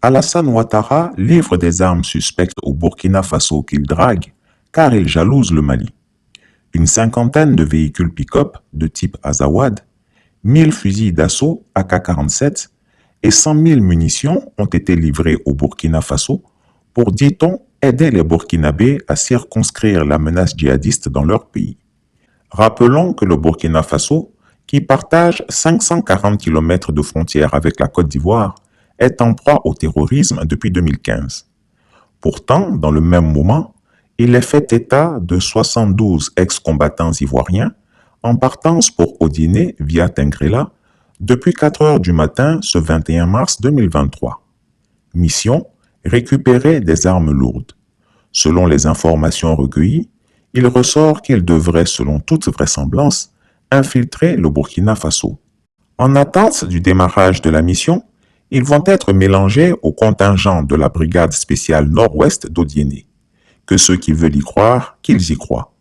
Alassane Ouattara livre des armes suspectes au Burkina Faso qu'il drague car il jalouse le Mali. Une cinquantaine de véhicules pick-up de type Azawad, 1000 fusils d'assaut AK-47 et 100 000 munitions ont été livrés au Burkina Faso pour, dit-on, aider les Burkinabés à circonscrire la menace djihadiste dans leur pays. Rappelons que le Burkina Faso, qui partage 540 km de frontière avec la Côte d'Ivoire, est en proie au terrorisme depuis 2015. Pourtant, dans le même moment, il est fait état de 72 ex-combattants ivoiriens en partance pour Odiné via Tengrela depuis 4 heures du matin ce 21 mars 2023. Mission : récupérer des armes lourdes. Selon les informations recueillies, il ressort qu'ils devraient, selon toute vraisemblance, infiltrer le Burkina Faso. En attente du démarrage de la mission, ils vont être mélangés au contingent de la brigade spéciale nord-ouest d'Odiéné. Que ceux qui veulent y croire, qu'ils y croient.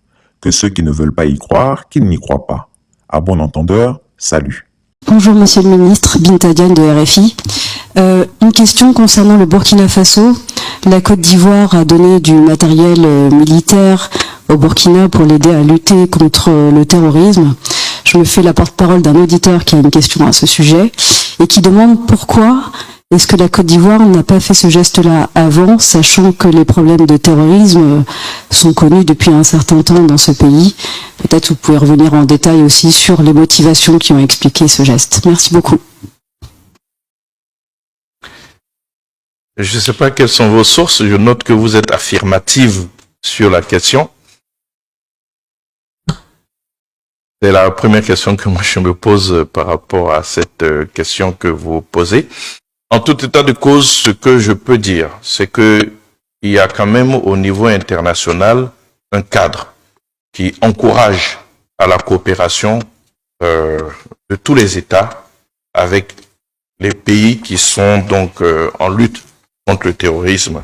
Que ceux qui ne veulent pas y croire, qu'ils n'y croient pas. À bon entendeur, salut. Bonjour Monsieur le Ministre, Binta Diagne de RFI. Une question concernant le Burkina Faso. La Côte d'Ivoire a donné du matériel militaire au Burkina pour l'aider à lutter contre le terrorisme. Je me fais la porte-parole d'un auditeur qui a une question à ce sujet et qui demande pourquoi est-ce que la Côte d'Ivoire n'a pas fait ce geste-là avant, sachant que les problèmes de terrorisme sont connus depuis un certain temps dans ce pays. Peut-être vous pouvez revenir en détail aussi sur les motivations qui ont expliqué ce geste. Merci beaucoup. Je ne sais pas quelles sont vos sources. Je note que vous êtes affirmative sur la question. C'est la première question que moi je me pose par rapport à cette question que vous posez. En tout état de cause, ce que je peux dire, c'est que il y a quand même au niveau international un cadre qui encourage à la coopération de tous les États avec les pays qui sont donc en lutte contre le terrorisme.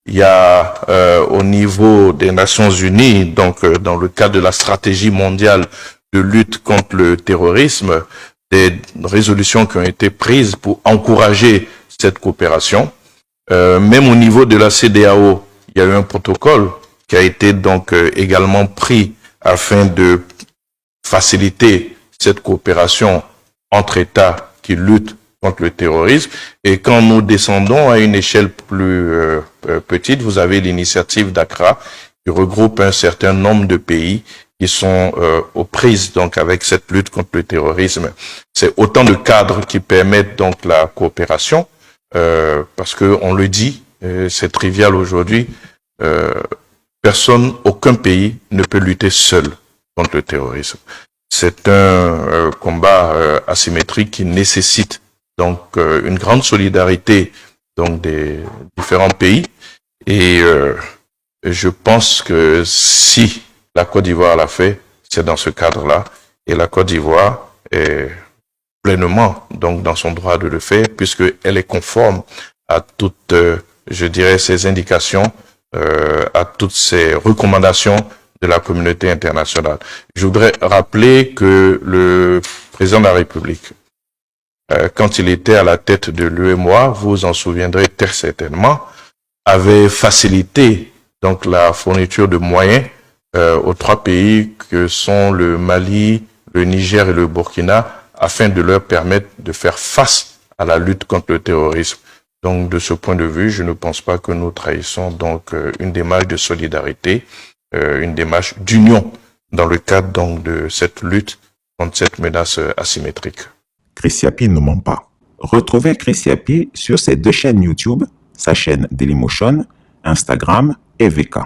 Il y a au niveau des Nations Unies, donc dans le cadre de la stratégie mondiale de lutte contre le terrorisme, des résolutions qui ont été prises pour encourager cette coopération. Même au niveau de la CEDEAO, il y a eu un protocole qui a été donc également pris afin de faciliter cette coopération entre États qui luttent contre le terrorisme. Et quand nous descendons à une échelle plus petite, vous avez l'initiative d'Accra qui regroupe un certain nombre de pays qui sont aux prises donc avec cette lutte contre le terrorisme. C'est autant de cadres qui permettent donc la coopération, parce que on le dit, c'est trivial aujourd'hui, aucun pays ne peut lutter seul contre le terrorisme. C'est un combat asymétrique qui nécessite donc une grande solidarité donc des différents pays, et je pense que si la Côte d'Ivoire l'a fait, c'est dans ce cadre-là, et la Côte d'Ivoire est pleinement donc dans son droit de le faire, puisqu'elle est conforme à toutes, je dirais, ces indications, à toutes ces recommandations de la communauté internationale. Je voudrais rappeler que le président de la République, quand il était à la tête de l'UEMOA, vous en souviendrez très certainement, avait facilité donc la fourniture de moyens aux 3 pays que sont le Mali, le Niger et le Burkina, afin de leur permettre de faire face à la lutte contre le terrorisme. Donc, de ce point de vue, je ne pense pas que nous trahissons donc une démarche de solidarité, une démarche d'union dans le cadre donc de cette lutte contre cette menace asymétrique. Chris Yapi ne ment pas. Retrouvez Chris Yapi sur ses 2 chaînes YouTube, sa chaîne Dailymotion, Instagram et VK.